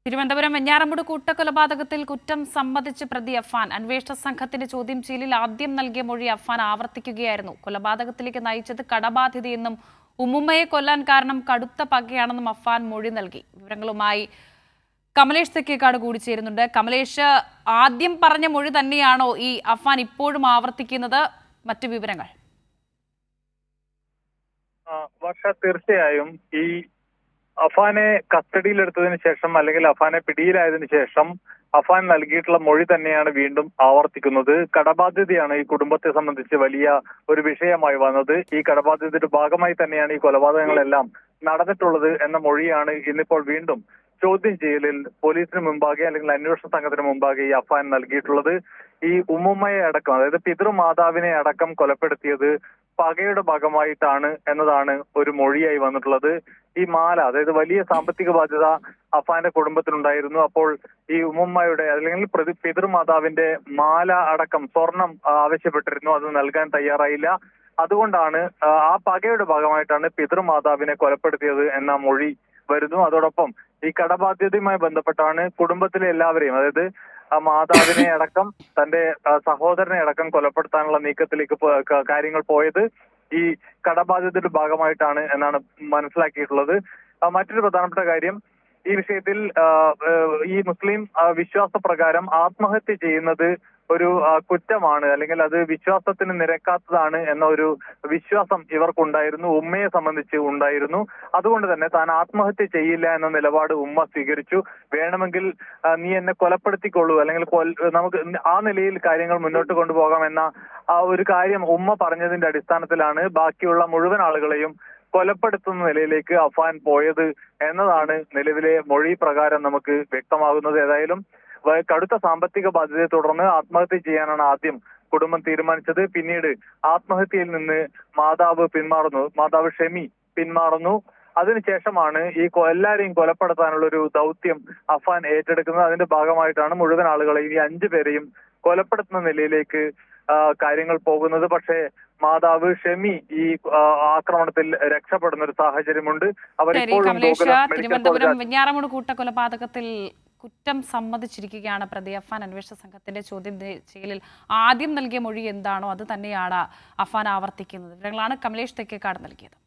തിരുവനന്തപുരം വെഞ്ഞാറമൂട് കൂട്ടക്കൊലപാതകത്തിൽ കുറ്റം സമ്മതിച്ച് പ്രതി അഫാൻ അന്വേഷണ സംഘത്തിന്റെ ചോദ്യം ചെയ്യലിൽ ആദ്യം നൽകിയ മൊഴി അഫാൻ ആവർത്തിക്കുകയായിരുന്നു. കൊലപാതകത്തിലേക്ക് നയിച്ചത് കടബാധ്യതയെന്നും ഉമ്മുമ്മയെ കൊല്ലാൻ കാരണം കടുത്ത പകയാണെന്നും അഫാൻ മൊഴി നൽകി. വിവരങ്ങളുമായി കമലേഷ് തെക്കേക്കാട് കൂടി ചേരുന്നുണ്ട്. കമലേഷ്, ആദ്യം പറഞ്ഞ മൊഴി തന്നെയാണോ ഈ അഫാൻ ഇപ്പോഴും ആവർത്തിക്കുന്നത്? മറ്റു വിവരങ്ങൾ? വർഷ, തീർച്ചയായും ഈ അഫാനെ കസ്റ്റഡിയിലെടുത്തതിന് ശേഷം അല്ലെങ്കിൽ അഫാനെ പിടിയിലായതിനു ശേഷം അഫാൻ നൽകിയിട്ടുള്ള മൊഴി തന്നെയാണ് വീണ്ടും ആവർത്തിക്കുന്നത്. കടബാധ്യതയാണ് ഈ കുടുംബത്തെ സംബന്ധിച്ച് വലിയ ഒരു വിഷയമായി വന്നത്. ഈ കടബാധ്യതയുടെ ഭാഗമായി തന്നെയാണ് ഈ കൊലപാതകങ്ങളെല്ലാം നടന്നിട്ടുള്ളത് എന്ന മൊഴിയാണ് ഇന്നിപ്പോൾ വീണ്ടും ചോദ്യം ചെയ്യലിൽ പോലീസിന് മുമ്പാകെ അല്ലെങ്കിൽ അന്വേഷണ സംഘത്തിന് മുമ്പാകെ ഈ അഫാൻ നൽകിയിട്ടുള്ളത്. ഈ ഉമ്മുമ്മയെ അടക്കം, അതായത് പിതൃമാതാവിനെ അടക്കം കൊലപ്പെടുത്തിയത് പകയുടെ ഭാഗമായിട്ടാണ് എന്നതാണ് ഒരു മൊഴിയായി വന്നിട്ടുള്ളത്. ഈ മാല, അതായത് വലിയ സാമ്പത്തിക ബാധ്യത അഫാന്റെ കുടുംബത്തിനുണ്ടായിരുന്നു. അപ്പോൾ ഈ ഉമ്മുമ്മയുടെ അല്ലെങ്കിൽ പിതൃമാതാവിന്റെ മാല അടക്കം സ്വർണം ആവശ്യപ്പെട്ടിരുന്നു. അത് നൽകാൻ തയ്യാറായില്ല. അതുകൊണ്ടാണ് ആ പകയുടെ ഭാഗമായിട്ടാണ് പിതൃമാതാവിനെ കൊലപ്പെടുത്തിയത് എന്ന മൊഴി വരുന്നു. അതോടൊപ്പം ഈ കടബാധ്യതയുമായി ബന്ധപ്പെട്ടാണ് കുടുംബത്തിലെ എല്ലാവരെയും, അതായത് ആ മാതാവിനെ അടക്കം തന്റെ സഹോദരനെ അടക്കം കൊലപ്പെടുത്താനുള്ള നീക്കത്തിലേക്ക് കാര്യങ്ങൾ പോയത് ഈ കടബാധ്യതയുടെ ഭാഗമായിട്ടാണ് എന്നാണ് മനസ്സിലാക്കിയിട്ടുള്ളത്. മറ്റൊരു പ്രധാനപ്പെട്ട കാര്യം, ഈ വിഷയത്തിൽ ഈ മുസ്ലിം വിശ്വാസപ്രകാരം ആത്മഹത്യ ചെയ്യുന്നത് ഒരു കുറ്റമാണ്, അല്ലെങ്കിൽ അത് വിശ്വാസത്തിന് നിരക്കാത്തതാണ് എന്ന ഒരു വിശ്വാസം ഇവർക്കുണ്ടായിരുന്നു, ഉമ്മയെ സംബന്ധിച്ച് ഉണ്ടായിരുന്നു. അതുകൊണ്ട് തന്നെ താൻ ആത്മഹത്യ ചെയ്യില്ല എന്ന നിലപാട് ഉമ്മ സ്വീകരിച്ചു. വേണമെങ്കിൽ നീ എന്നെ കൊലപ്പെടുത്തിക്കൊള്ളൂ, അല്ലെങ്കിൽ നമുക്ക് ആ നിലയിൽ കാര്യങ്ങൾ മുന്നോട്ട് കൊണ്ടുപോകാം എന്ന ആ ഒരു കാര്യം ഉമ്മ പറഞ്ഞതിന്റെ അടിസ്ഥാനത്തിലാണ് ബാക്കിയുള്ള മുഴുവൻ ആളുകളെയും കൊലപ്പെടുത്തുന്ന നിലയിലേക്ക് അഫാൻ പോയത് എന്നതാണ് നിലവിലെ മൊഴി പ്രകാരം നമുക്ക് വ്യക്തമാകുന്നത്. ഏതായാലും കടുത്ത സാമ്പത്തിക ബാധ്യതയെ തുടർന്ന് ആത്മഹത്യ ചെയ്യാനാണ് ആദ്യം കുടുംബം തീരുമാനിച്ചത്. പിന്നീട് ആത്മഹത്യയിൽ നിന്ന് മാതാവ് ഷെമി പിന്മാറുന്നു. അതിനുശേഷമാണ് ഈ എല്ലാരെയും കൊലപ്പെടുത്താനുള്ള ഒരു ദൗത്യം അഫാൻ ഏറ്റെടുക്കുന്നത്. അതിന്റെ ഭാഗമായിട്ടാണ് മുഴുവൻ ആളുകളെയും ഈ 5 പേരെയും കൊലപ്പെടുത്തുന്ന നിലയിലേക്ക് കാര്യങ്ങൾ പോകുന്നത്. പക്ഷേ മാതാവ് ഷെമി ഈ ആക്രമണത്തിൽ രക്ഷപ്പെടുന്ന ഒരു സാഹചര്യമുണ്ട്. തിരുവനന്തപുരം വെഞ്ഞാറമൂട് കൂട്ടക്കൊലപാതകത്തിൽ കുറ്റം സമ്മതിച്ചിരിക്കുകയാണ് പ്രതി അഫാൻ. അന്വേഷണ സംഘത്തിന്റെ ചോദ്യം ചെയ്യലിൽ ആദ്യം നൽകിയ മൊഴി എന്താണോ അത് തന്നെയാണ് അഫാൻ ആവർത്തിക്കുന്നത്. വിവരങ്ങളാണ് കമലേഷ് തെക്കേക്കാട് നൽകിയത്.